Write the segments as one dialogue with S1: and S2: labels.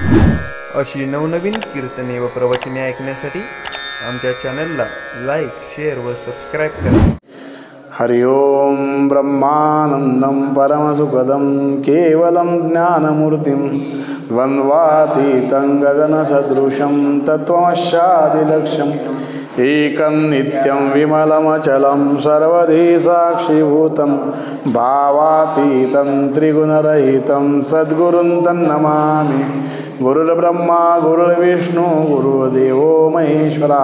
S1: अशी नवनवीन कीर्तने व प्रवचने ऐकण्यासाठी आमच्या चॅनलला लाईक, शेअर व सबस्क्राईब करा.
S2: हरि ओम ब्रह्मानंदं परमसुखदं केवलं ज्ञानमूर्तिं द्वन्द्वातीतं गगनसदृशं तत्त्वमस्यादिलक्ष्यम् एकं नित्यं विमलमचलं सर्वधी साक्षीभूतं भावातीतं त्रिगुणरहितं सद्गुरुं तन्नमामि. गुरुर्ब्रह्मा गुरुर्विष्णु गुरुर्देवो महेश्वरा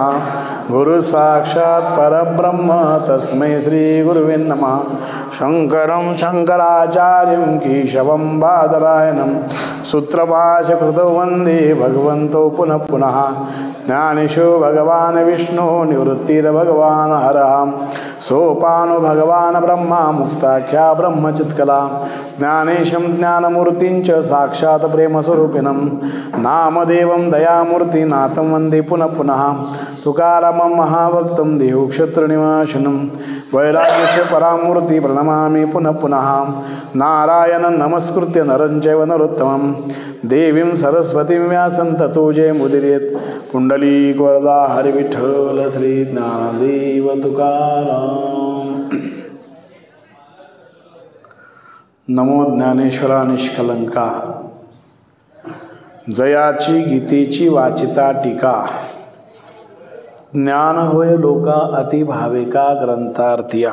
S2: गुरुसाक्षात् परब्रह्म तस्मै श्री गुरुवे नमः. शंकरं शंकराचार्यं केशवं बादरायणं सूत्रभाष्यकृतौ वन्दे भगवन्तौ पुनः पुनः. ज्ञानेशो भगवान् विष्णु निवृत्तिर्भगवान् हरः सोपानो भगवान् ब्रह्मा मुक्ताख्या ब्रह्मचित्कला. ज्ञानेशं ज्ञानमूर्तिं च साक्षात् प्रेमस्वरूपिणं नामदेवं दयामूर्तिनाथं वन्दे पुनः पुनः. तुकारामं महाभक्तं देवक्षत्रनिवासिनं वैराग्यस्य परामूर्ति प्रणमामि पुनः पुनः. नारायणं नमस्कृत्य नरं चैव नरोत्तमं देवीं सरस्वतीं व्यासं ततो जयमुदीरयेत्. पुंडलीक वरदा हरि विठ्ठल श्री ज्ञानदेव तुकाराम. नमो ज्ञानेश्वरा निष्कलंका जयाची गीतेची वाचिता टीका. ज्ञान होय लोका अति भाविका ग्रंथार्थिया.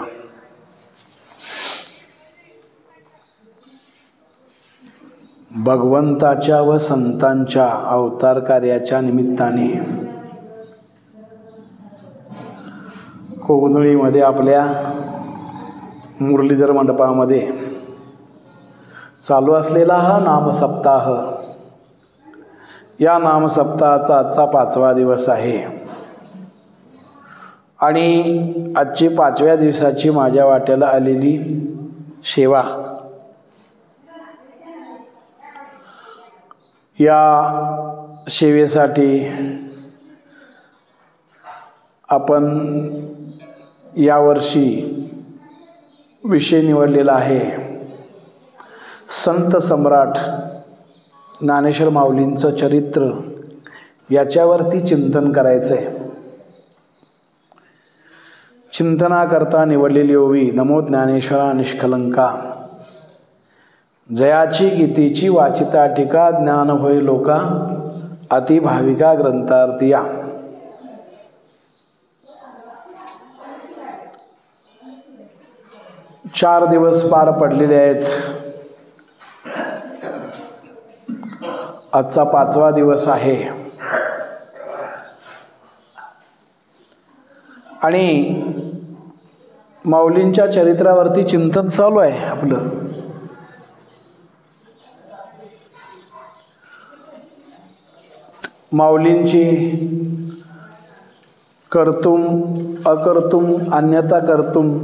S2: भगवंताच्या व संतांच्या अवतार कार्याच्या निमित्ताने कोगनोळीमध्ये आपल्या मुरलीधर मंडपामध्ये चालू असलेला हा नामसप्ताह, या नामसप्ताहाचा आजचा 5वा दिवस आहे आणि आजची 5व्या दिवसाची माझ्या वाट्याला आलेली सेवा, या सेवेसाठी आपण यावर्षी विषय निवडलेला आहे संत सम्राट ज्ञानेश्वर माऊलींचं चरित्र. याच्यावरती चिंतन करायचं आहे. चिंतनाकरता निवडलेली ओवी नमो ज्ञानेश्वरा निष्कलंका जयाची गीतेची वाचिता टीका. ज्ञान होय लोका अति भाविका ग्रंथार्थिया. चार दिवस पार पडलेले आहेत. आजचा 5वा दिवस आहे आणि माऊलींच्या चरित्रावरती चिंतन चालू आहे आपलं. माऊलींची कर्तुम अकर्तुम अन्यथा कर्तुम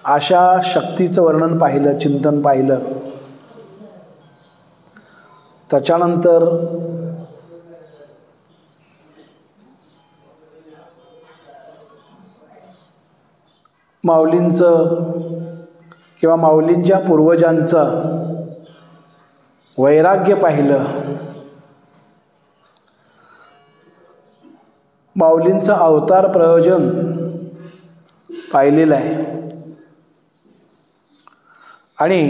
S2: अशा शक्तीचं वर्णन पाहिलं, चिंतन पाहिलं. त्याच्यानंतर माऊलींचं किंवा माऊलींच्या पूर्वजांचं वैराग्य पाहिलं. माऊलींचं अवतार प्रयोजन पाहिलेलं आहे आणि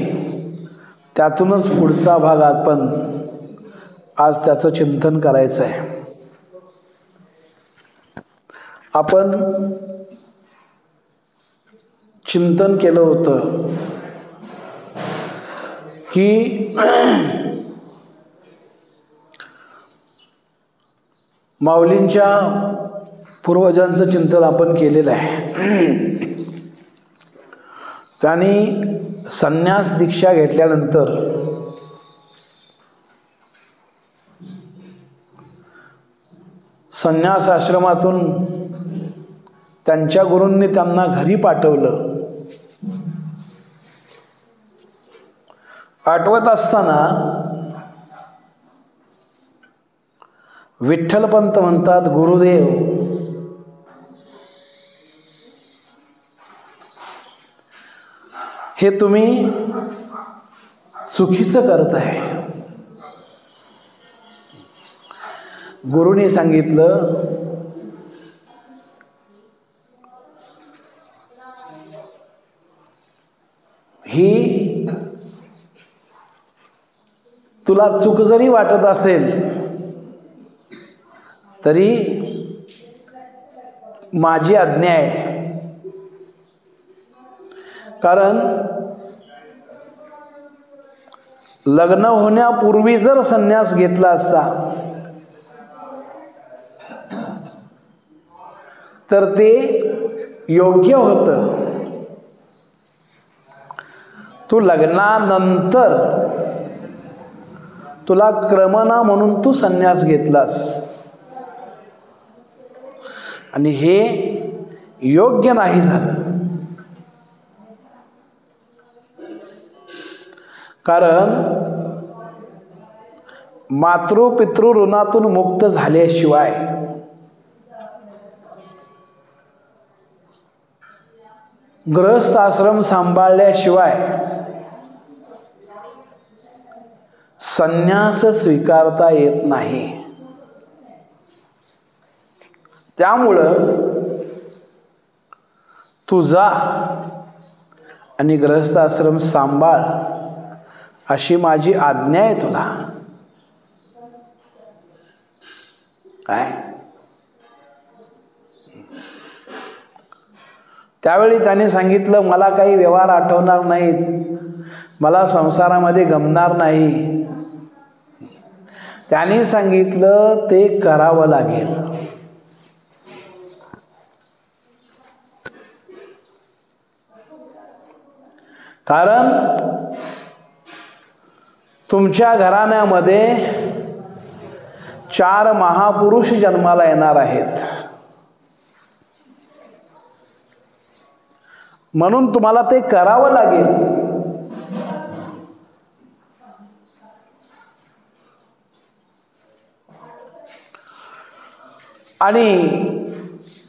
S2: त्यातूनच पुढचा भाग आपण आज त्याचं चिंतन करायचं आहे. आपण चिंतन केलं होतं की माऊलींच्या पूर्वजांचं चिंतन आपण केलेलं आहे. त्यांनी संन्यास दीक्षा घेतल्यानंतर संन्यास आश्रमातून त्यांच्या गुरूंनी त्यांना घरी पाठवलं. पाठवत असताना विठ्ठलपंत म्हणतात, गुरुदेव हे तुम्ही चुकीचं करताय. गुरुनी सांगितलं, ही तुला चूक जरी वाटत असेल तरी माझी आज्ञा आहे. कारण लग्न होण्यापूर्वी जर संन्यास घेतला असता तर ते योग्य होतं. तू लग्नानंतर तुला क्रमना म्हणून तू संन्यास घेतलास आणि हे योग्य नाही झालं. कारण मातृपितृ ऋणातून मुक्त झाल्याशिवाय गृहस्थ आश्रम सांभाळल्याशिवाय संन्यास स्वीकारता येत नाही. त्यामुळं तू जा आणि गृहस्थ आश्रम सांभाळ अशी माझी आज्ञा आहे तुला. काय त्यावेळी त्याने सांगितलं, मला काही व्यवहार आठवणार नाहीत, मला संसारामध्ये गमणार नाही. त्याने सांगितलं ते करावं लागेल. कारण तुमच्या घराण्यामध्ये 4 महापुरुष जन्माला येणार आहेत. म्हणून तुम्हाला ते करावं लागेल. आणि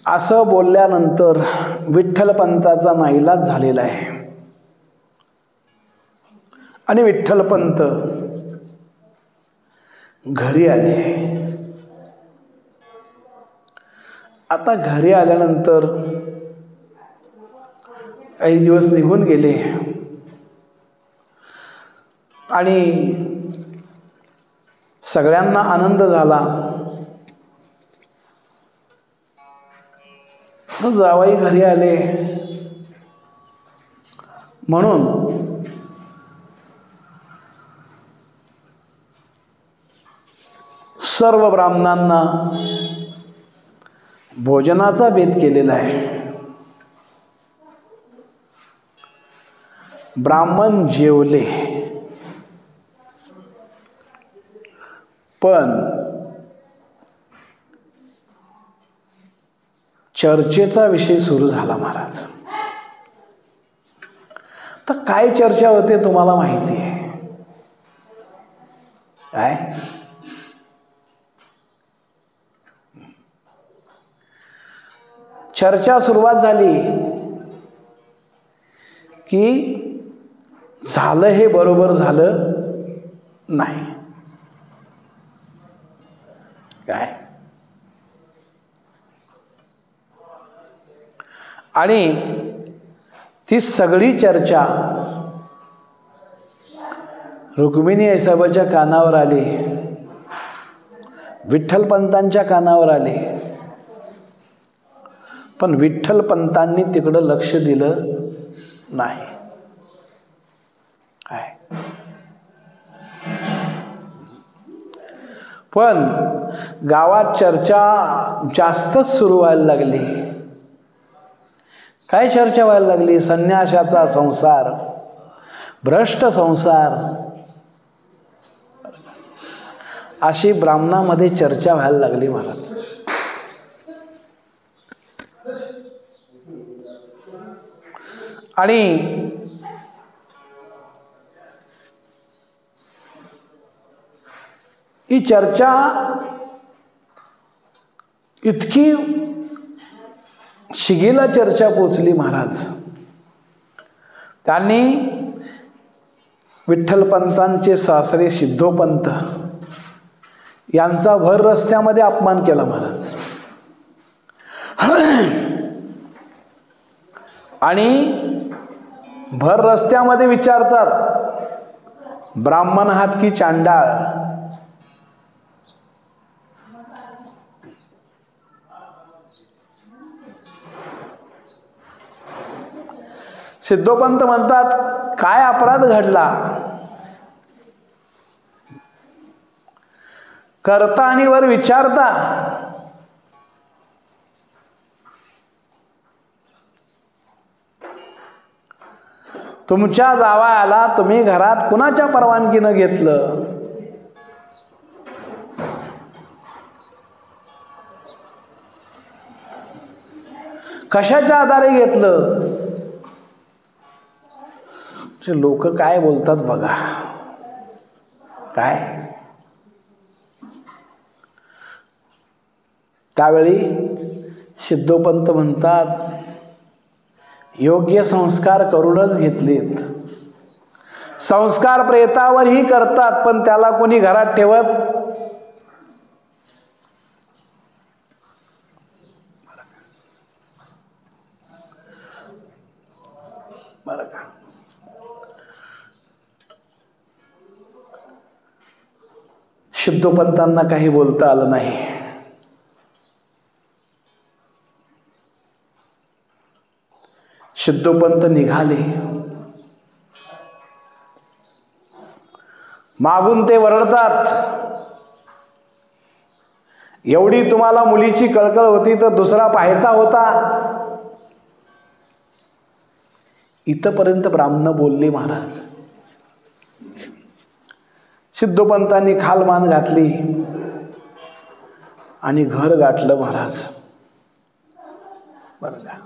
S2: असं बोलल्यानंतर विठ्ठलपंताचा नाईलाज झालेला आहे. आणि विठ्ठलपंत घरी आले. आता घरी आल्यानंतर काही दिवस निघून गेले आणि सगळ्यांना आनंद झाला. जावई घरी आले म्हणून सर्व ब्राह्मणांना भोजनाचा बेत केलेला आहे. ब्राह्मण जेवले, पण चर्चेचा विषय सुरू झाला महाराज. तर काय चर्चा होते तुम्हाला माहिती आहे काय? चर्चा सुरुवात झाली की झालं हे बरोबर झालं नाही काय. आणि ती सगळी चर्चा रुक्मिणी ऐसाबाच्या कानावर आली, विठ्ठलपंतांच्या कानावर आली. पण विठ्ठलपंतांनी तिकडं लक्ष दिलं नाही काय. पण गावात चर्चा जास्तच सुरू व्हायला लागली. काय चर्चा व्हायला लागली? संन्यासाचा संसार, भ्रष्ट संसार, अशी ब्राह्मणामध्ये चर्चा व्हायला लागली महाराज. आणि ही चर्चा इतकी शिगेला चर्चा पोचली महाराज. त्यांनी विठ्ठलपंतांचे सासरे सिद्धोपंत यांचा भर रस्त्यामध्ये अपमान केला महाराज. आणि भर रस्त्यामध्ये विचारतात, ब्राह्मण आहात की चांडाळ? सिद्धोपंत म्हणतात, काय अपराध घडला? करता आणि वर विचारता. तुमच्या जावयाला तुम्ही घरात कुणाच्या परवानगीनं घेतलं? कशाच्या आधारे घेतलं? लोक काय बोलतात बघा. काय त्यावेळी सिद्धोपंत म्हणतात, योग्य संस्कार करूनच घेतलेत. संस्कार प्रेतावरही करतात, पण त्याला कोणी घरात ठेवत बरं का. सिद्धोपंतांना काही बोलता आलं नाही. सिद्धोपंत निघाले. मागून ते वरडतात, एवढी तुम्हाला मुलीची कळकळ होती तर दुसरा पाहायचा होता. इथपर्यंत ब्राह्मण बोलले महाराज. सिद्धोपंतांनी खालमान घातली आणि घर गाठलं महाराज. बरं का.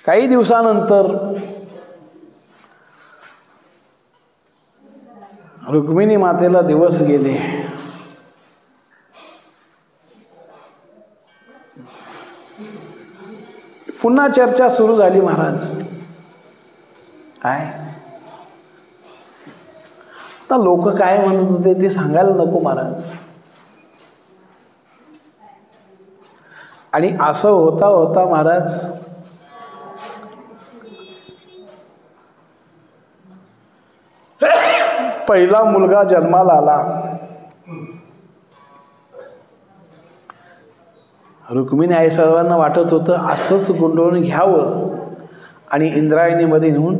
S2: काही दिवसानंतर रुक्मिणी मातेला दिवस गेले. पुन्हा चर्चा सुरू झाली महाराज. काय आता लोक काय म्हणत होते ते सांगायला नको महाराज. आणि असं होता होता महाराज पहिला मुलगा जन्माला आला. रुक्मिणी आई सर्वांना वाटत होतं असंच गुंडळून घ्यावं आणि इंद्रायणीमध्ये नेऊन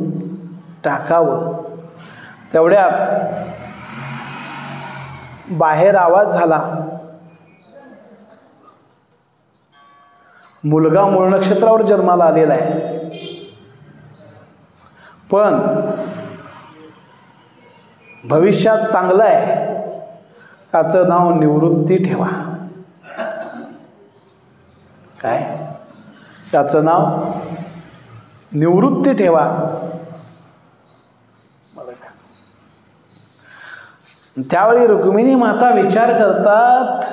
S2: टाकावं. तेवढ्यात बाहेर आवाज झाला, मुलगा मूळ नक्षत्रावर जन्माला आलेला आहे, पण भविष्यात चांगलं आहे, त्याचं नाव निवृत्ती ठेवा. काय? त्याचं नाव निवृत्ती ठेवा. त्यावेळी रुक्मिणी माता विचार करतात,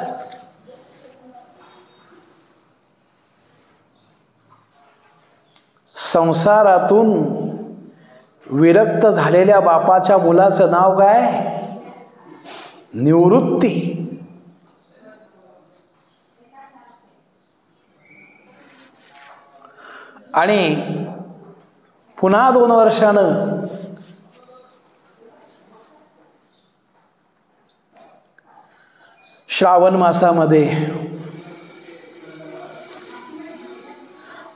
S2: संसारातून विरक्त झालेल्या बापाच्या मुलाचं नाव काय? निवृत्ती. आणि पुन्हा 2 वर्षानं श्रावण मासामध्ये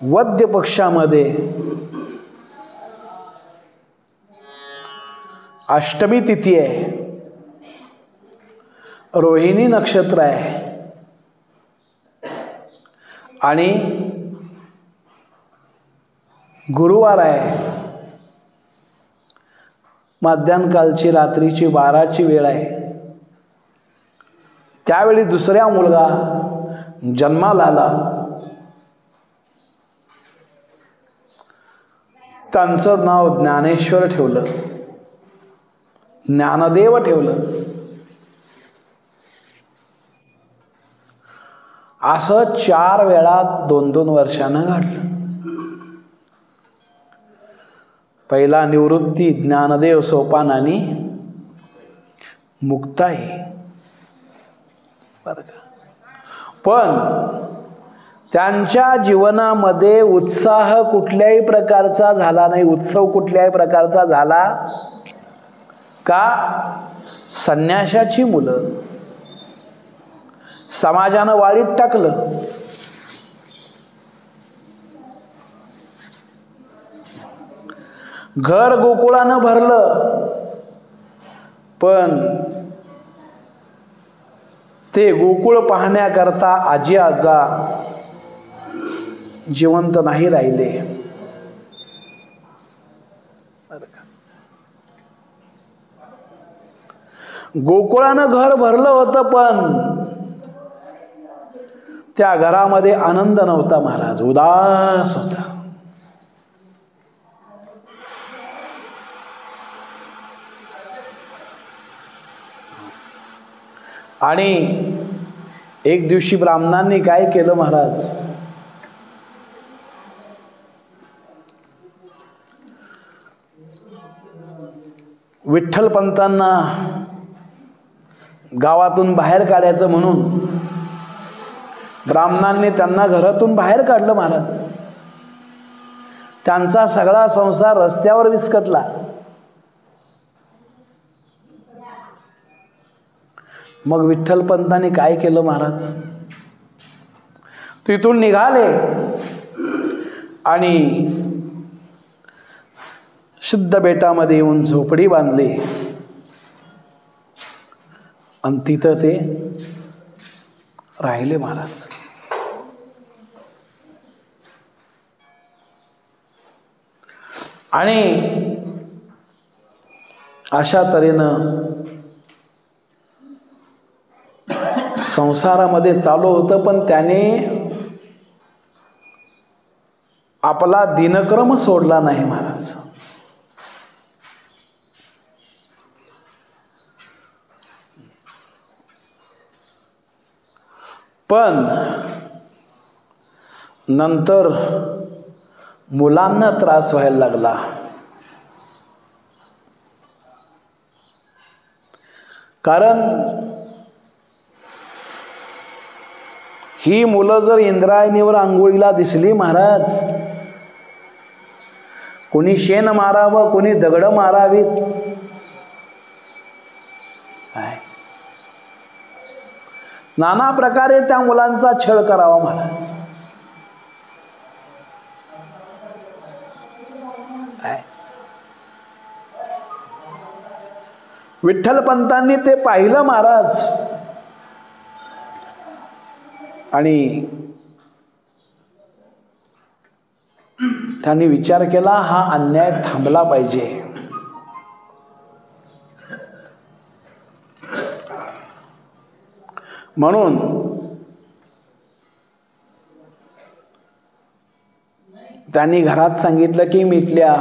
S2: वद्य पक्षामध्ये अष्टमी तिथी आहे, रोहिणी नक्षत्र आहे आणि गुरुवार आहे. मध्यान्हकालची रात्रीची 12ची वेळ आहे. त्यावेळी दुसऱ्या मुलगा जन्माला आला. त्यांचं नाव ज्ञानेश्वर ठेवलं, ज्ञानदेव ठेवलं. असं 4 वेळा 2-2 वर्षानं घडलं. पहिला निवृत्ती, ज्ञानदेव सोपान आणि मुक्ताई. बरं का? पण त्यांच्या जीवनामध्ये उत्साह कुठल्याही प्रकारचा झाला नाही, उत्सव कुठल्याही प्रकारचा झाला का? संन्याशाची मुलं समाजानं वाळीत टाकलं. घर गोकुळानं भरलं, पण ते गोकुळ पाहण्याकरता आजी आजा जिवंत नाही राहिले. गोकुळानं घर भरलं होतं, पण त्या घरामध्ये आनंद नव्हता महाराज, उदास होता. आणि एक दिवशी ब्राह्मणांनी काय केलं महाराज, विठ्ठलपंतांना गावातून बाहेर काढायचं म्हणून ब्राह्मणांनी त्यांना घरातून बाहेर काढलं महाराज. त्यांचा सगळा संसार रस्त्यावर विस्कटला. मग विठ्ठलपंतांनी काय केलं महाराज, तिथून निघाले आणि शुद्ध बेटामध्ये येऊन झोपडी बांधली आणि तिथं ते राहिले महाराज. आणि अशा तऱ्हेनं संसारामध्ये चालू होतं, पण त्याने आपला दिनक्रम सोडला नाही महाराज. पण नंतर मुलांना त्रास व्हायला लागला. कारण ही मुलं जर इंद्रायणीवर आंघोळीला दिसली महाराज, कोणी शेण मारावं, कोणी दगड मारावीत, नाना प्रकारे त्या मुलांचा छळ करावा महाराज. विठ्ठलपंतांनी ते पाहिलं महाराज आणि त्यांनी विचार केला, हा अन्याय थांबला पाहिजे. म्हणून त्यांनी घरात सांगितलं की मी इथल्या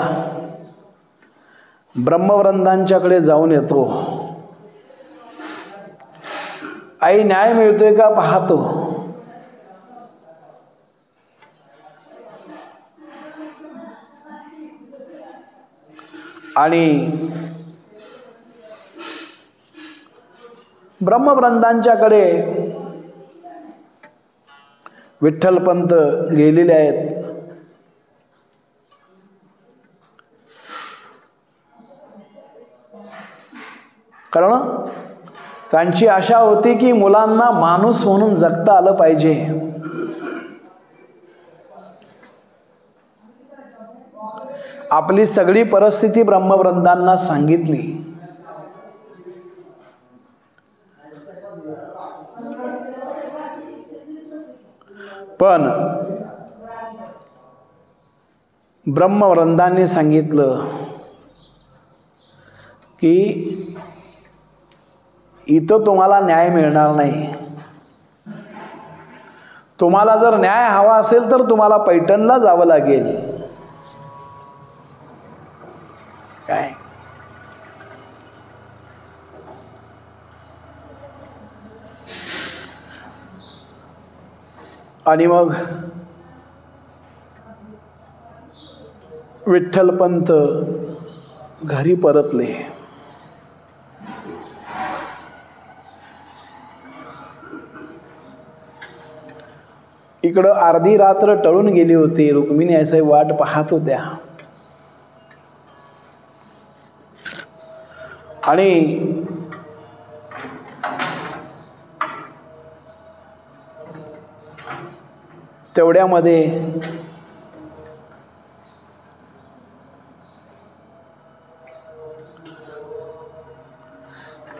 S2: ब्रह्मवृंदांच्याकडे जाऊन येतो, आई न्याय मिळतोय का पाहतो. आणि ब्रह्मवृंदांच्याकडे विठ्ठलपंत गेलेले आहेत. कारण त्यांची आशा होती की मुलांना माणूस म्हणून जगता आलं पाहिजे. आपली सगळी परिस्थिती ब्रह्मवृंदांना सांगितली. पण ब्रह्मवृंदांनी सांगितलं की इथं तुम्हाला न्याय मिळणार नाही. तुम्हाला जर न्याय हवा असेल तर तुम्हाला पैठणला जावं लागेल. काय आणि मग विठ्ठलपंत घरी परतले. इकडं अर्धी रात्र टळून गेली होती. रुक्मिणी आईसाहेब वाट पाहत होत्या आणि तेवढ्यामध्ये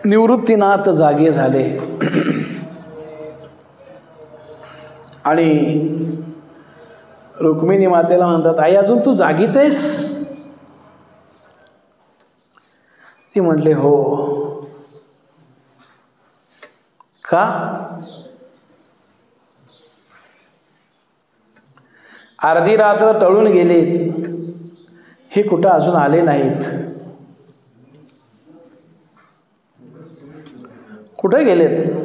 S2: निवृत्तीनाथ जागे झाले आणि रुक्मिणी मातेला म्हणतात, आई अजून तू जागीच आहेस? ती म्हणले, हो. का? अर्धी रात्र टळून गेली, हे कुठं अजून आले नाहीत. कुठे गेलेत?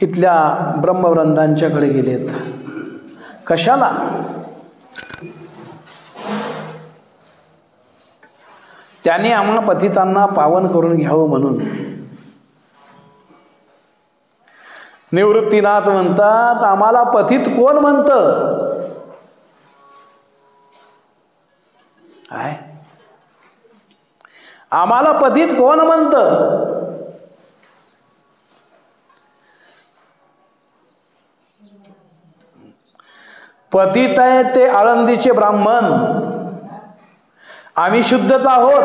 S2: इथल्या ब्रह्मवृंदांच्याकडे गेलेत. कशाला? त्यांनी आम्हा पतितांना पावन करून घ्यावं म्हणून. निवृत्तीनाथ म्हणतात, आम्हाला पतित कोण म्हणतं? काय? आम्हाला पतित कोण म्हणतं? पतित आहे ते आळंदीचे ब्राह्मण, आम्ही शुद्धच आहोत.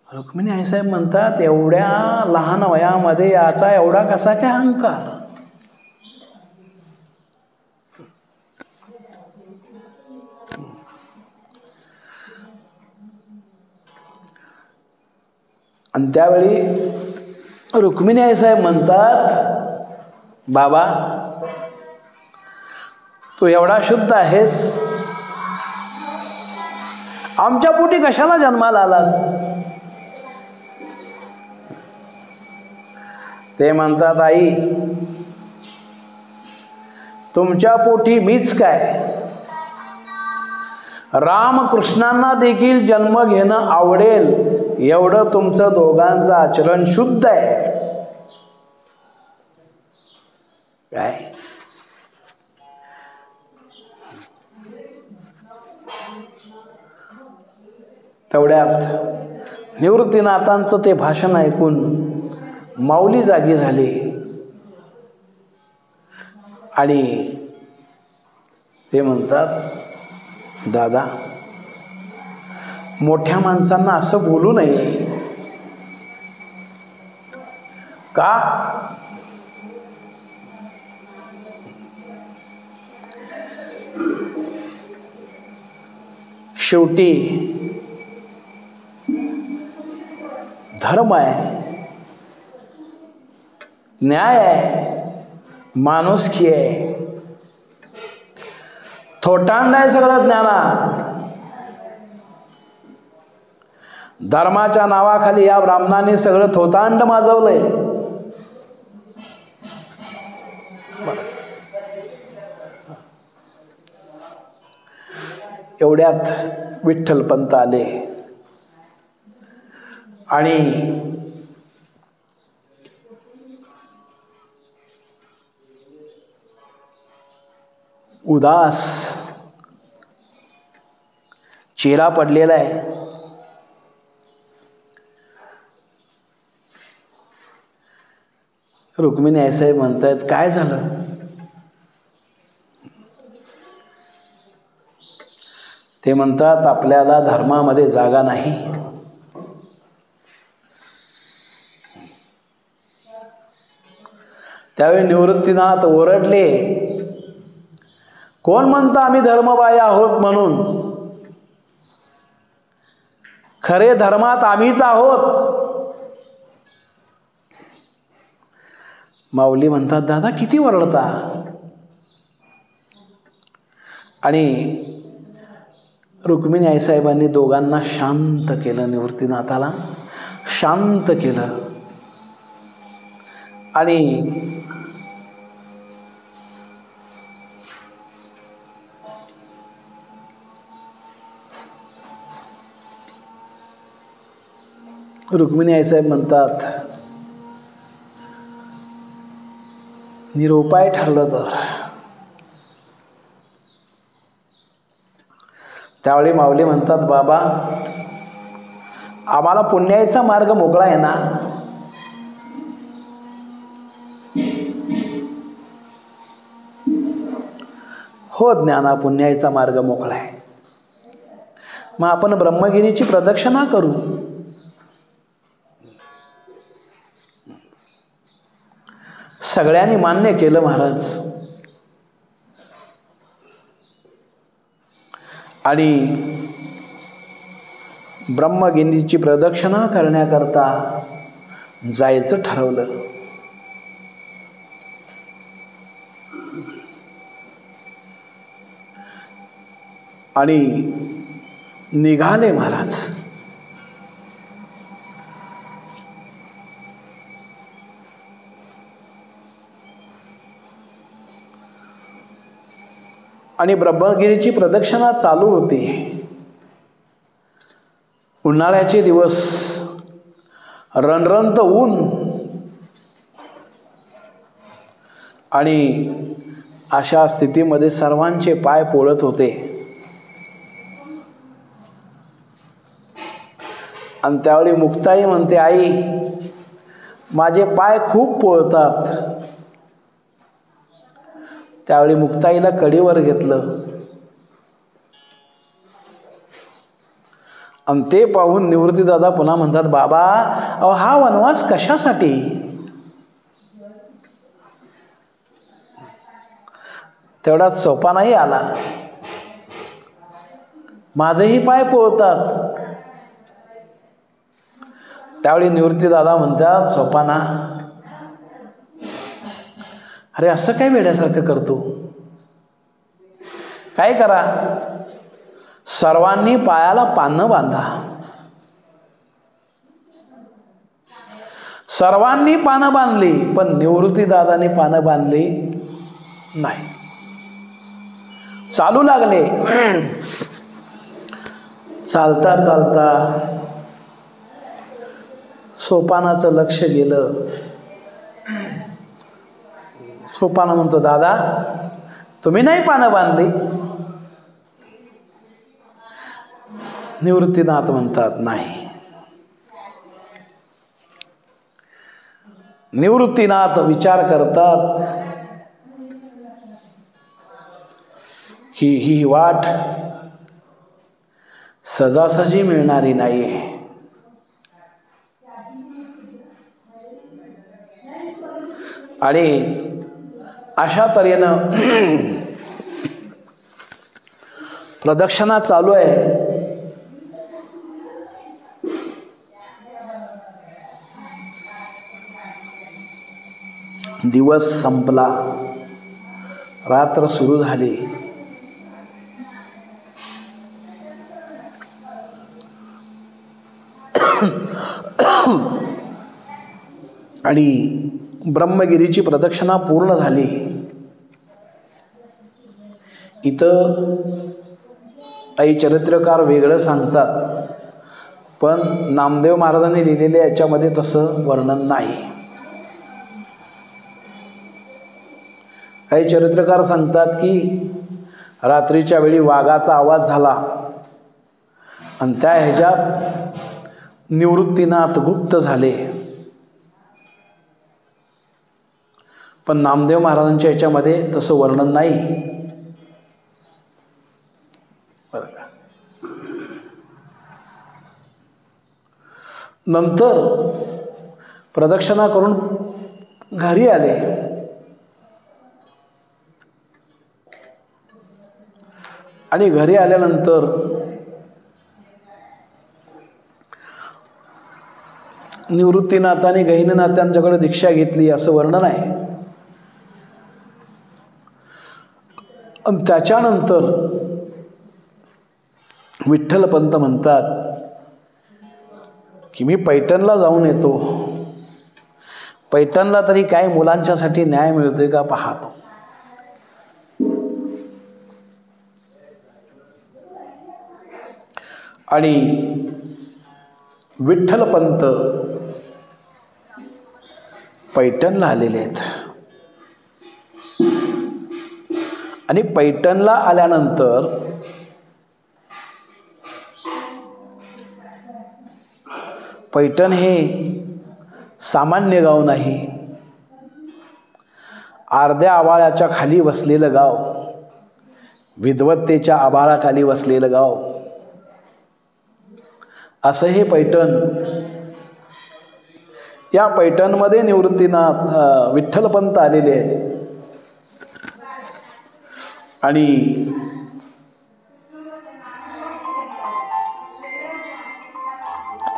S2: रुक्मिणी आईसाहेब म्हणतात, एवढ्या लहान वयामध्ये याचा एवढा कसा काय अहंकार? आणि त्यावेळी रुक्मिणी आईसाहेब म्हणतात, बाबा तू एवढा शुद्ध आहेस, आमच्या पोटी कशाला जन्माला आलास? ते म्हणतात, आई तुमच्या पोटी मीच काय, रामकृष्णांना देखील जन्म घेणं आवडेल एवढं तुमचं दोघांचं आचरण शुद्ध आहे. काय? तेवढ्यात निवृत्तीनाथांचं ते भाषण ऐकून माऊली जागी झाली आणि ते म्हणतात, दादा मोठ्या माणसांना असं बोलू नये. का? शेवटी धर्म आहे, न्याय आहे, माणुसकी आहे, थोटांड आहे सगळं ज्ञाना. धर्माच्या नावाखाली या ब्राह्मणांनी सगळं थोतांड माजवलंय. एवढ्यात विठ्ठलपंत आले आणि उदास चेहरा पडलेला आहे. रुक्मिणी आईसाहेब म्हणतायत, काय झालं? ते म्हणतात, आपल्याला धर्मामध्ये जागा नाही. त्यावेळी निवृत्तीनाथ ओरडले, कोण म्हणतं आम्ही धर्मबाह्य आहोत म्हणून? खरे धर्मात आम्हीच आहोत. माऊली म्हणतात, दादा किती ओरडता? आणि रुक्मिणी आईसाहेबांनी दोघांना शांत केलं, निवृत्तीनाथाला शांत केलं आणि रुक्मिणी आईसाहेब म्हणतात, निरुपाय ठरलं तर. त्यावेळी माऊली म्हणतात, बाबा आम्हाला पुण्याचा मार्ग मोकळा आहे ना. हो, ज्ञाना पुण्याचा मार्ग मोकळा आहे. मग आपण ब्रह्मगिरीची प्रदक्षिणा करू. सगळ्यांनी मान्य केलं महाराज. आणि ब्रह्मगिरीची प्रदक्षिणा करण्याकरता जायचं ठरवलं. आणि निघाले महाराज. आणि ब्रह्मगिरीची प्रदक्षिणा चालू होती. उन्हाळ्याचे दिवस, रणरणत ऊन, आणि अशा स्थितीमध्ये सर्वांचे पाय पोळत होते. आणि त्यावेळी मुक्ताई म्हणते, आई माझे पाय खूप पोळतात. त्यावेळी मुक्ताईला कडीवर घेतलं. आणि ते पाहून निवृत्तीदादा पुन्हा म्हणतात, बाबा अहो हा वनवास कशासाठी. तेवढात सोपानाही आला. माझेही पाय पोळतात. त्यावेळी निवृत्तीदादा म्हणतात, सोपाना अरे असं काय वेड्यासारखं करतो. काय करा, सर्वांनी पायाला पानं बांधा. सर्वांनी पानं बांधली, पण निवृत्तीदादांनी पानं बांधली नाही. चालू लागले. चालता चालता सोपानाचं लक्ष गेलं. सोपाना म्हणतो, दादा तुम्ही नाही पानं बांधली. निवृत्तीनाथ म्हणतात, नाही. निवृत्तीनाथ विचार करतात की ही वाट सहजासहजी मिळणारी नाहीये. आणि अशा तऱ्हेनं प्रदक्षिणा चालू आहे. दिवस संपला, रात्र सुरू झाली. आणि ब्रह्मगिरीची प्रदक्षिणा पूर्ण झाली. इथं काही चरित्रकार वेगळं सांगतात, पण नामदेव महाराजांनी लिहिलेले याच्यामध्ये तसं वर्णन नाही. काही चरित्रकार सांगतात की रात्रीच्या वेळी वाघाचा आवाज झाला आणि त्या ह्याच्यात निवृत्तीनाथ गुप्त झाले. पण नामदेव महाराजांच्या ह्याच्यामध्ये तसं वर्णन नाही. बरं का. नंतर प्रदक्षिणा करून घरी आले. आणि घरी आल्यानंतर निवृत्तीनाथाने गहिनीनाथांच्याकडे दीक्षा घेतली असं वर्णन आहे. आणि त्याच्यानंतर विठ्ठलपंत म्हणतात की मी पैठणला जाऊन येतो. पैठणला तरी काय मुलांच्यासाठी न्याय मिळतोय का पाहतो. आणि विठ्ठलपंत पैठणला आलेले आहेत आणि पैठणला आल्यानंतर पैठण हे सामान्य गाव नाही, अर्ध्या आभाळाच्या खाली वसलेलं गाव, विद्वत्तेच्या आभाळाखाली वसलेलं गाव, असं हे पैठण. या पैठणमध्ये निवृत्तीनाथ विठ्ठलपंत आलेले आहेत आणि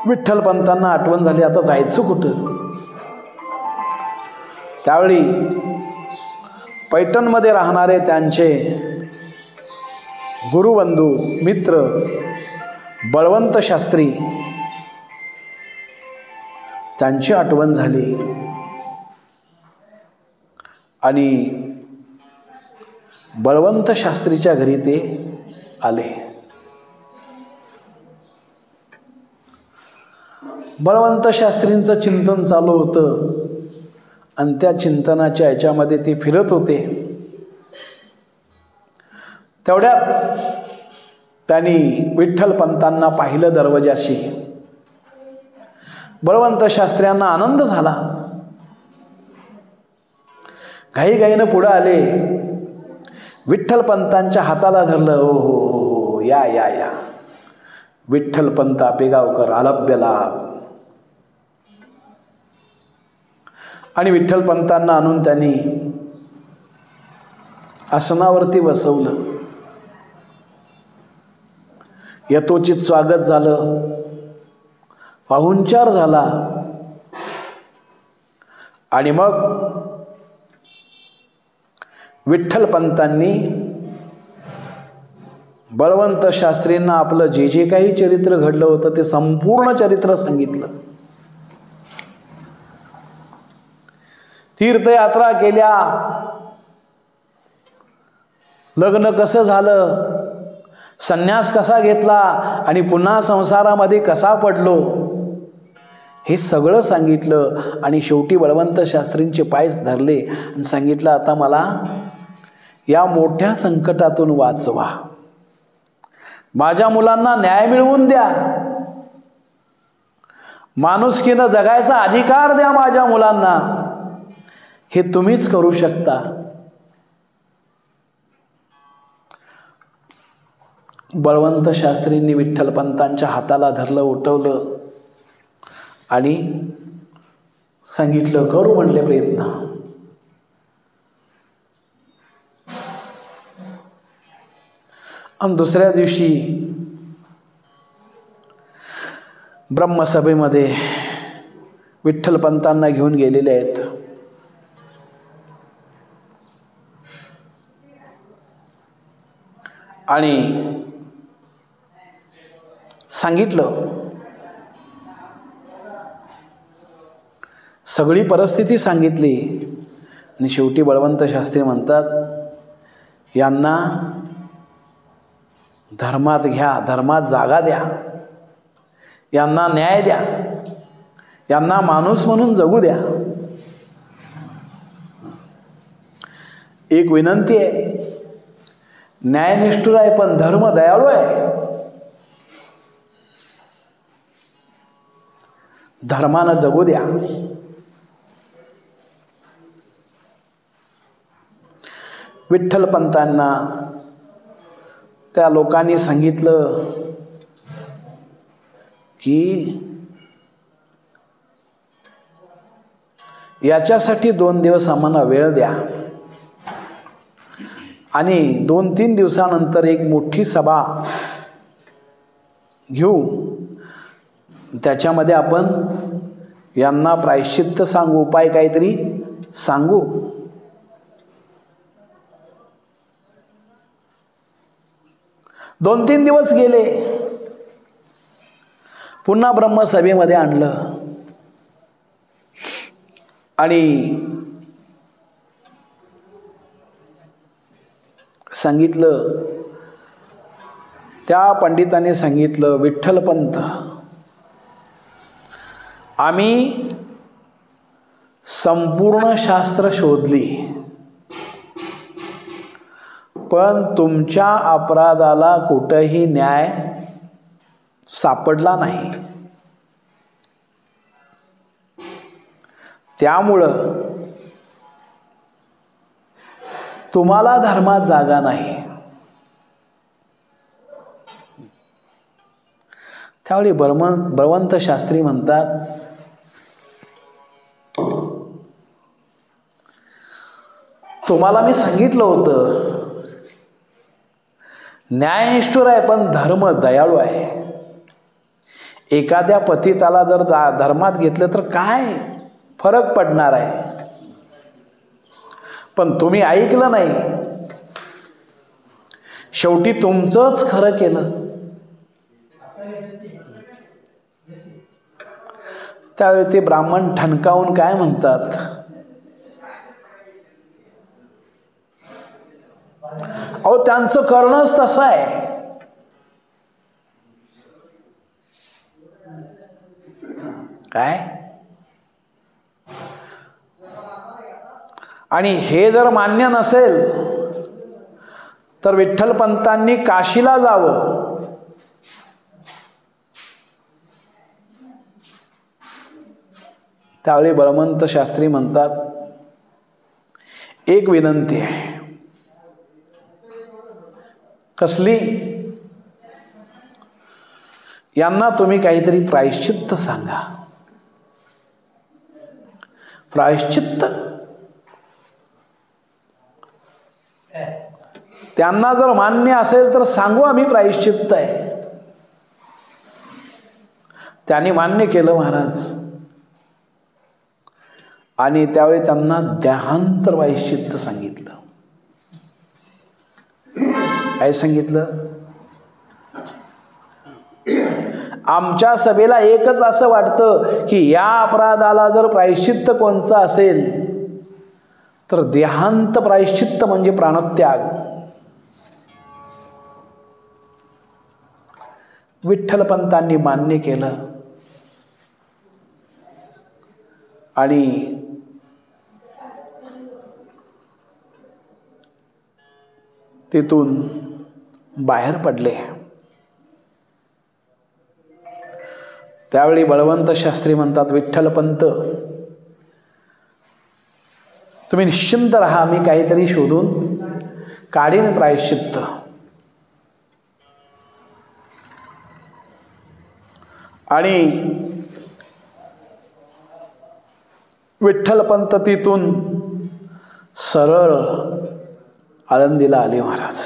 S2: विठ्ठलपंतांना आठवण झाली आता जायचं कुठं. त्यावेळी पैठणमध्ये राहणारे त्यांचे गुरुबंधू मित्र बळवंत शास्त्री, त्यांची आठवण झाली आणि बळवंत शास्त्रीच्या घरी ते आले. बळवंत शास्त्रींचं चिंतन चालू होतं आणि त्या चिंतनाच्या याच्यामध्ये ते फिरत होते. तेवढ्यात त्यांनी विठ्ठलपंतांना पाहिलं दरवाजाशी. बळवंत शास्त्र्यांना आनंद झाला. घाईघाईनं पुढं आले, विठ्ठलपंतांच्या हाताला धरलं. हो हो हो, या या या, विठ्ठलपंत आपेगावकर, अलभ्य लाभ. आणि विठ्ठलपंतांना आणून त्यांनी आसनावरती बसवलं. यथोचित स्वागत झालं, पाहुणचार झाला आणि मग विठ्ठलपंतांनी बळवंत शास्त्रींना आपलं जे जे काही चरित्र घडलं होतं ते संपूर्ण चरित्र सांगितलं. तीर्थयात्रा केल्या, लग्न कसं झालं, संन्यास कसा घेतला आणि पुन्हा संसारामध्ये कसा पडलो, हे सगळं सांगितलं. आणि शेवटी बळवंत शास्त्रींचे पाय धरले आणि सांगितलं, आता मला या मोठ्या संकटातून वाचवा, माझ्या मुलांना न्याय मिळवून द्या, माणुसकीनं जगायचा अधिकार द्या माझ्या मुलांना, हे तुम्हीच करू शकता. बळवंत शास्त्रींनी विठ्ठलपंतांच्या हाताला धरलं, उठवलं आणि सांगितलं, करू म्हणले प्रयत्न. आणि दुसऱ्या दिवशी ब्रह्मसभेमध्ये विठ्ठलपंतांना घेऊन गेलेले आहेत. आणि सांगितलं, सगळी परिस्थिती सांगितली. आणि शेवटी बळवंत शास्त्री म्हणतात, यांना धर्मात घ्या, धर्मात जागा द्या, यांना न्याय द्या, यांना माणूस म्हणून जगू द्या. एक विनंती आहे, न्यायनिष्ठुर आहे पण धर्म दयाळू आहे, धर्मानं जगू द्या. विठ्ठलपंतांना त्या लोकांनी सांगितलं की याच्यासाठी 2 दिवस आम्हाला वेळ द्या आणि 2-3 दिवसानंतर एक मोठी सभा घेऊ, त्याच्यामध्ये आपण यांना प्रायश्चित्त सांगू, उपाय काहीतरी सांगू. दोन 3 दिवस गेले, पुन्हा ब्रह्मसभेमध्ये आणलं आणि सांगितलं, त्या पंडितांनी सांगितलं, विठ्ठलपंत आम्ही संपूर्ण शास्त्र शोधली, पण तुमच्या अपराधाला कुठेही न्याय सापडला नाही. त्यामुळं तुम्हाला धर्मात जागा नाही. त्यावेळी बळवंत शास्त्री म्हणतात, तुम्हाला मी सांगितलं होतं न्यायनिष्ठुर आहे पण धर्म दयाळू आहे. एखाद्या पतिताला जर धर्मात घेतलं तर काय फरक पडणार आहे, पण तुम्ही ऐकलं नाही. शेवटी तुमचंच खरं केलं. त्यावेळी ते ब्राह्मण ठणकावून काय म्हणतात, अहो त्यांचं करणंच तसं आहे. काय आणि हे जर मान्य नसेल तर विठ्ठलपंतांनी काशीला जावं. त्यावेळी बळवंत शास्त्री म्हणतात, एक विनंती आहे. कसली? यांना तुम्ही काहीतरी प्रायश्चित्त सांगा. प्रायश्चित्त? त्यांना जर मान्य असेल तर सांगू आम्ही प्रायश्चित्त आहे. त्यांनी मान्य केलं महाराज. आणि त्यावेळी त्यांना देहांत प्रायश्चित्त सांगितलं. काय सांगितलं? आमच्या सभेला एकच असं वाटतं की या अपराधाला जर प्रायश्चित्त कोणचं असेल तर देहांत प्रायश्चित्त म्हणजे प्राणत्याग. विठ्ठलपंतांनी मान्य केलं आणि तिथून बाहेर पडले. त्यावेळी बळवंत शास्त्री म्हणतात, विठ्ठलपंत तुम्ही निश्चिंत राहा, मी काहीतरी शोधून काढीन प्रायश्चित्त. आणि विठ्ठलपंत तिथून सरळ आळंदीला आले महाराज.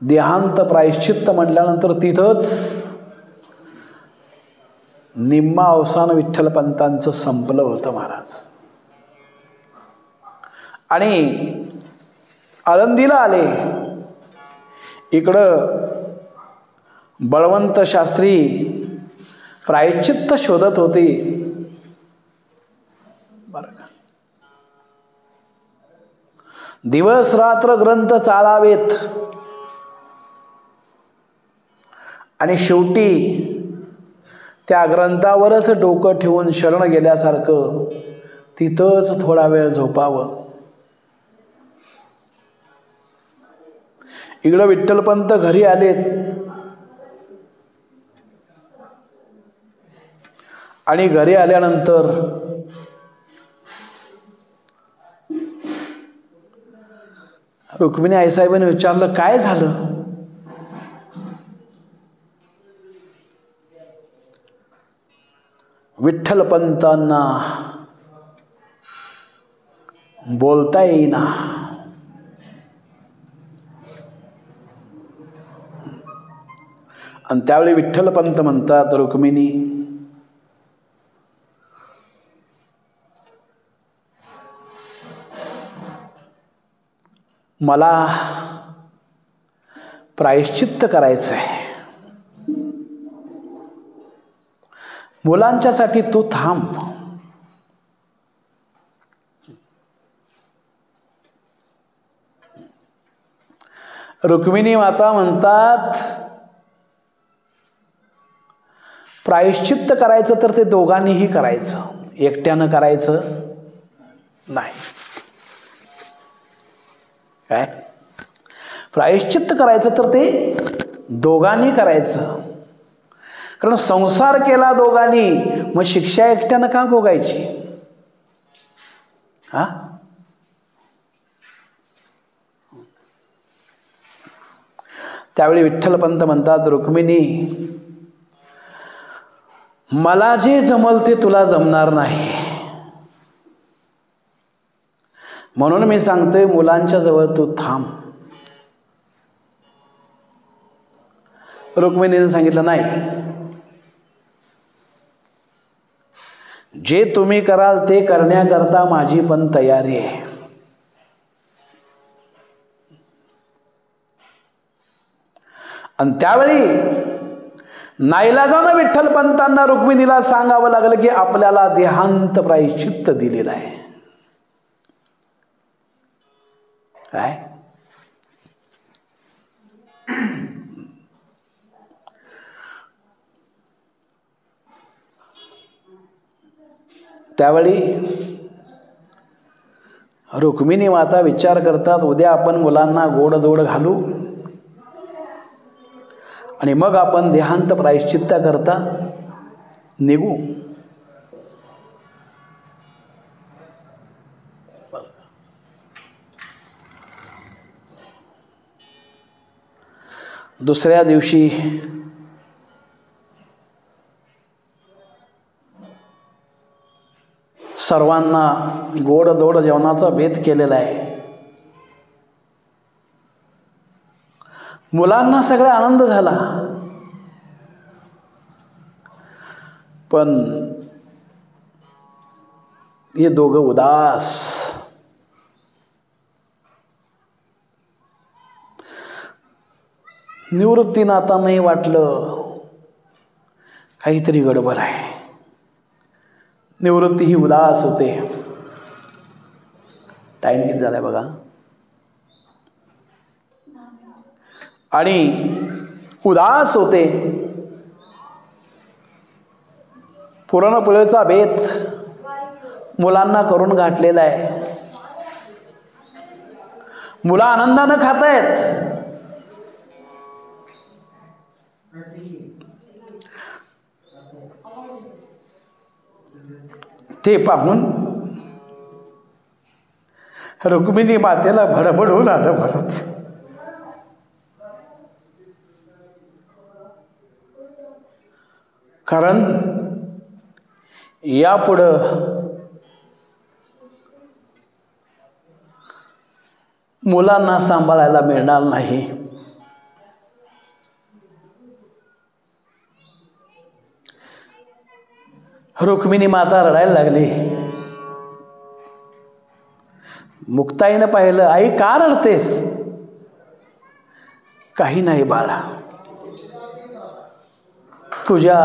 S2: देहांत प्रायश्चित्त म्हटल्यानंतर तिथंच निम्मा अवसान विठ्ठलपंतांचं संपलं होतं महाराज. आणि आळंदीला आले. इकडं बळवंत शास्त्री प्रायश्चित्त शोधत होते. दिवस रात्र ग्रंथ चालावेत आणि शेवटी त्या ग्रंथावरच डोकं ठेवून शरण गेल्यासारखं तिथंच थोडा वेळ झोपावं. इकडं विठ्ठलपंत घरी आलेत आणि घरी आल्यानंतर रुक्मिणी आईसाहेबांनी विचारलं, काय झालं? विठ्ठलपंतांना बोलता येईना. आणि त्यावेळी विठ्ठलपंत म्हणतात, रुक्मिणी मला प्रायश्चित्त करायचं आहे. मुलांच्यासाठी तू थांब. रुक्मिणी माता म्हणतात, प्रायश्चित्त करायचं तर ते दोघांनीही करायचं, एकट्यानं करायचं नाही. काय प्रायश्चित्त करायचं तर ते दोघांनी करायचं. कारण संसार केला दोघांनी, मग शिक्षा एकट्यानं का भोगायची? हा, त्यावेळी विठ्ठलपंत म्हणतात, रुक्मिणी मला जे जमल ते तुला जमणार नाही, म्हणून मी सांगतोय मुलांच्या जवळ तू थांब. रुक्मिणीने सांगितलं, नाही, जे तुम्ही कराल ते करण्याकरता माझी पण तयारी आहे. आणि त्यावेळी नाईलाजानं विठ्ठलपंतांना रुक्मिणीला सांगावं लागलं की आपल्याला देहांत प्रायश्चित्त दिलेलं आहे. काय त्यावेळी रुक्मिणी माता विचार करतात, उद्या आपण मुलांना गोडधोड घालू आणि मग आपण देहांत प्रायश्चित्ता करता निघू. दुसऱ्या दिवशी सर्वांना गोडधोड जेवणाचा बेत केलेला आहे. मुलांना सगळा आनंद झाला, पण हे दोघं उदास. निवृत्तीनाथांनाही वाटलं काहीतरी गडबड आहे. निवृत्ती ही उदास होते. टाइम किती झालाय बघा. आणि उदास होते. पुरणपोळीचा बेत मुलांना करून घातलेला आहे. मुलं आनंदानं खातायत. ते पाहून रुक्मिणी मातेला भडभडून आलं बरंच. कारण यापुढं मुलांना सांभाळायला मिळणार नाही. रुक्मिणी माता रडायला लागली. मुक्ताईनं पाहिलं, आई का रडतेस? काही नाही बाळा, तुझ्या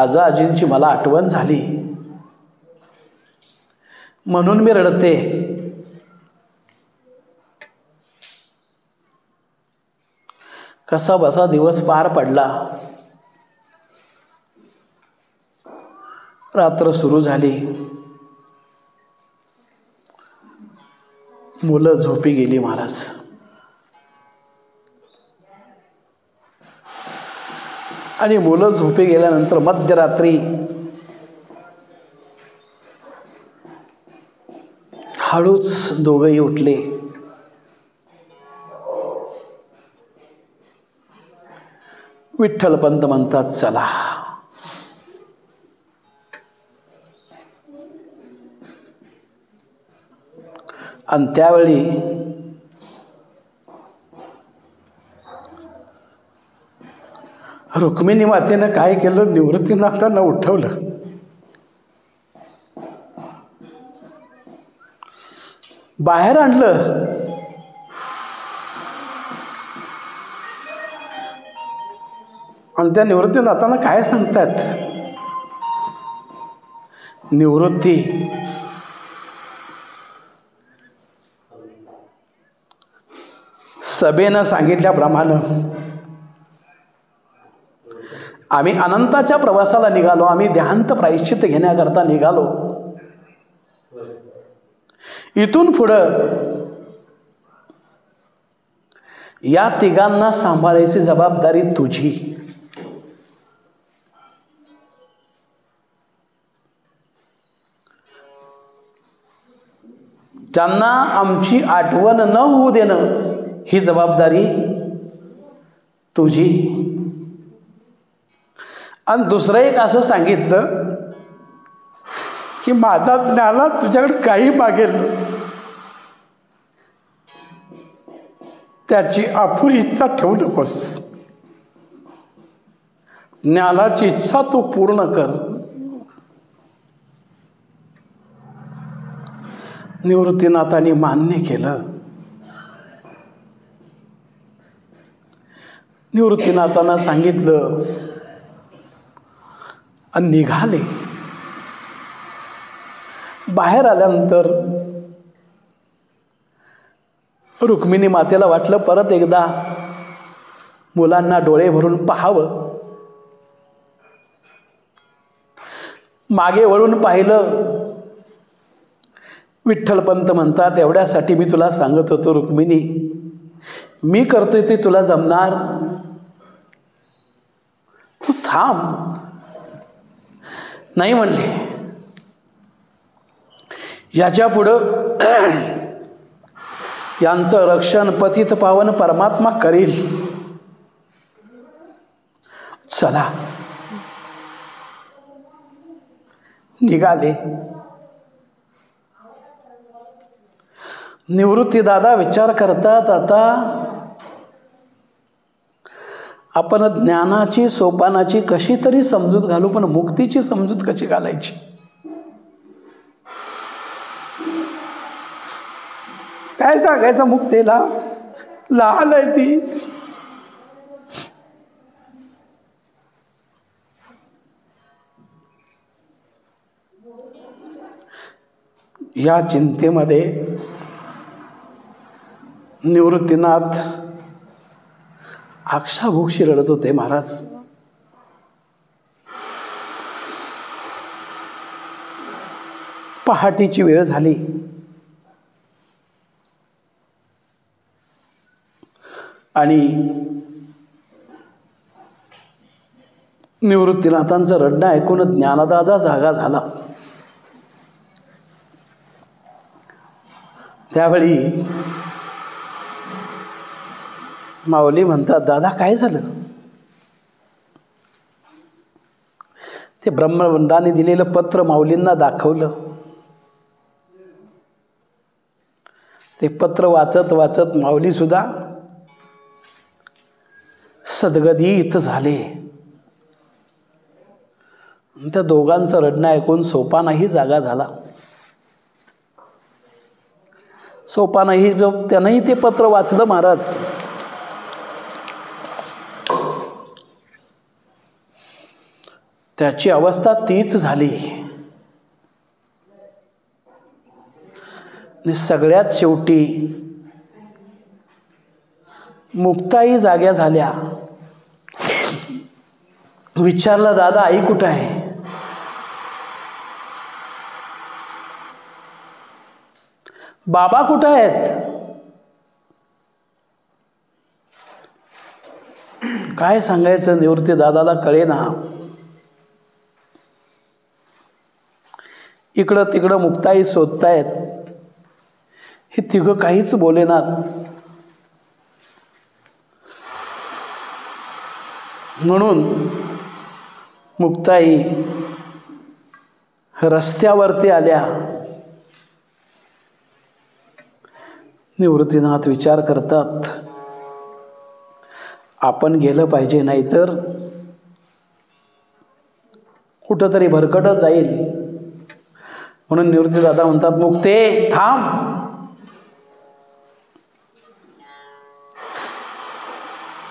S2: आजा आजींची मला आठवण झाली म्हणून मी रडते. कसा बसा दिवस पार पडला. रात्र सुरू झाली. मुलं झोपी गेली महाराज. आणि मुलं झोपी गेल्यानंतर मध्यरात्री हळूच दोघंही उठले. विठ्ठलपंत म्हणतात, चला. आणि त्यावेळी रुक्मिणी मातेनं काय केलं, निवृत्तीनाथांना उठवलं. बाहेर आणलं. आणि त्या निवृत्तीनाथांना काय सांगतात, निवृत्ती सभेनं सांगितल्याप्रमाणे आम्ही अनंताच्या प्रवासाला निघालो. आम्ही देहांत प्रायश्चित्त घेण्याकरता निघालो. इथून पुढं या तिघांना सांभाळायची जबाबदारी तुझी. त्यांना आमची आठवण न होऊ देणं ही जबाबदारी तुझी. आणि दुसरं एक असं सांगितलं की माझा ज्ञाना तुझ्याकडे काही मागेल त्याची अपुरी इच्छा ठेवू नकोस. ज्ञानाची इच्छा तू पूर्ण कर. निवृत्तीनाथांनी मान्य केलं. निवृत्तीनाथांना सांगितलं आणि निघाले. बाहेर आल्यानंतर रुक्मिणी मातेला वाटलं परत एकदा मुलांना डोळे भरून पाहावं. मागे वळून पाहिलं. विठ्ठलपंत म्हणतात, एवढ्यासाठी मी तुला सांगत होतो रुक्मिणी, मी करतोय ते तुला जमणार, तू थांब. नाही म्हणले. याच्या पुढं यांचं रक्षण पतित पावन परमात्मा करील. चला निघाले. निवृत्ती दादा विचार करतात, आता आपण ज्ञानाची सोपानाची कशी तरी समजूत घालू, पण मुक्तीची समजूत कशी घालायची. काय सांगायचं मुक्तीला, लहान आहे ती. या चिंतेमध्ये निवृत्तीनाथ अक्षाभोक्षी रडत होते. महाराज, पहाटेची वेळ झाली. आणि निवृत्तीनाथांचं रडणं ऐकून ज्ञानदादा जागा झाला. त्यावेळी माऊली म्हणतात, दादा काय झालं? ते ब्रह्मवंदाने दिलेलं पत्र माऊलींना दाखवलं. ते पत्र वाचत वाचत माऊली सुद्धा सद्गदित झाले. त्या दोघांचं रडणं ऐकून सोपानाही जागा झाला. सोपानाही त्यानंही ते पत्र वाचलं. महाराज, त्याची अवस्था तीच झाली. आणि सगळ्यात शेवटी मुक्ताई जाग्या झाल्या. विचारलं, दादा आई कुठं आहे? बाबा कुठं आहेत? काय सांगायचं निवृत्ती दादाला कळेना. इकडं तिकडं मुक्ताई शोधतायत. हे तिघं काहीच बोलेनात. म्हणून मुक्ताई रस्त्यावरती आल्या. निवृत्तीनाथ विचार करतात, आपण गेलं पाहिजे, नाहीतर कुठंतरी भरकटत जाईल. म्हणून निवृत्ती दादा म्हणतात, मुक्ते थांब,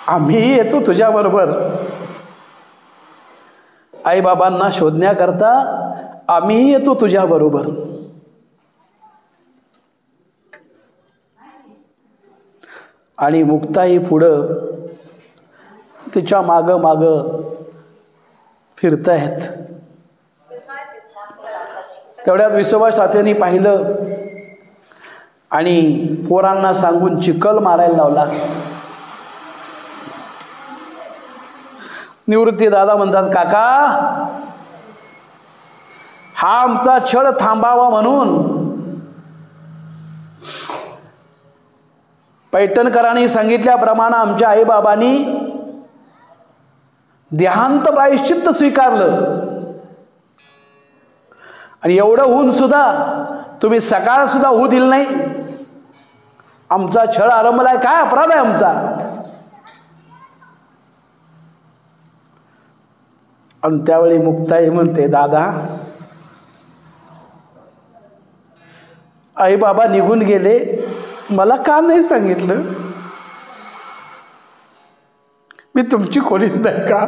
S2: आम्ही येतो तुझ्याबरोबर. आईबाबांना शोधण्याकरता आम्हीही येतो तुझ्याबरोबर. आणि मुक्ताई पुढं तिच्या मागं मागं फिरतायत. तेवढ्यात विसोबा सात्याने पाहिलं आणि पोरांना सांगून चिखल मारायला लावला. निवृत्ती दादा म्हणतात, काका हा आमचा छळ थांबावा म्हणून पैठणकरांनी सांगितल्याप्रमाणे आमच्या आईबाबांनी देहांत प्रायश्चित्त स्वीकारलं. आणि एवढं होऊन सुद्धा तुम्ही सकाळ सुद्धा होऊ दिलं नाही. आमचा छळ आरंभलाय, काय अपराध आहे आमचा? आणि त्यावेळी मुक्ताई म्हणते, दादा आई बाबा निघून गेले, मला का नाही सांगितलं? मी तुमची कोणीच नाही का?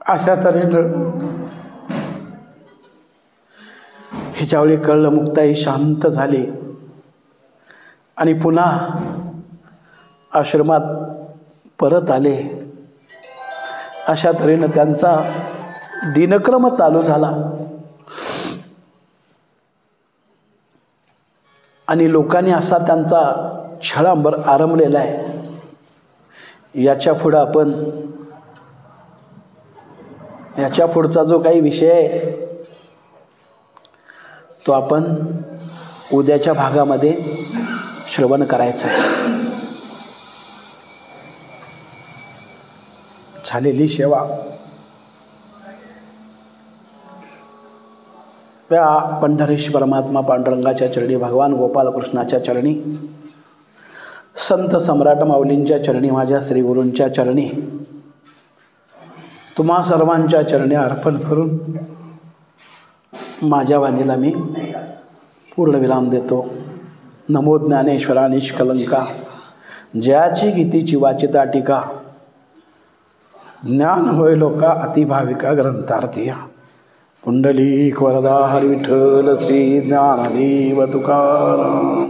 S2: अशा तऱ्हेनं ह्याच्यावेळी कळलं. मुक्ताई शांत झाली आणि पुन्हा आश्रमात परत आले. अशा तऱ्हेनं त्यांचा दिनक्रम चालू झाला आणि लोकांनी असा त्यांचा छळ आरंभलेला आहे. याच्या पुढचा जो काही विषय आहे तो आपण उद्याच्या भागामध्ये श्रवण करायचं आहे. झालेली सेवा त्या पंढरीश परमात्मा पांडुरंगाच्या चरणी, भगवान गोपालकृष्णाच्या चरणी, संत सम्राट माऊलींच्या चरणी, माझ्या श्रीगुरूंच्या चरणी, तुम्हा सर्वांच्या चरणी अर्पण करून माझ्या वाणीला मी पूर्णविराम देतो. नमो ज्ञानेश्वरा निष्कलंका, जयाची गीतीची वाचिता टीका, ज्ञान होय लोका अतिभाविका ग्रंथार्थीया. पुंडलिक वरदा हरी विठ्ठल श्री ज्ञानदेव तुकाराम.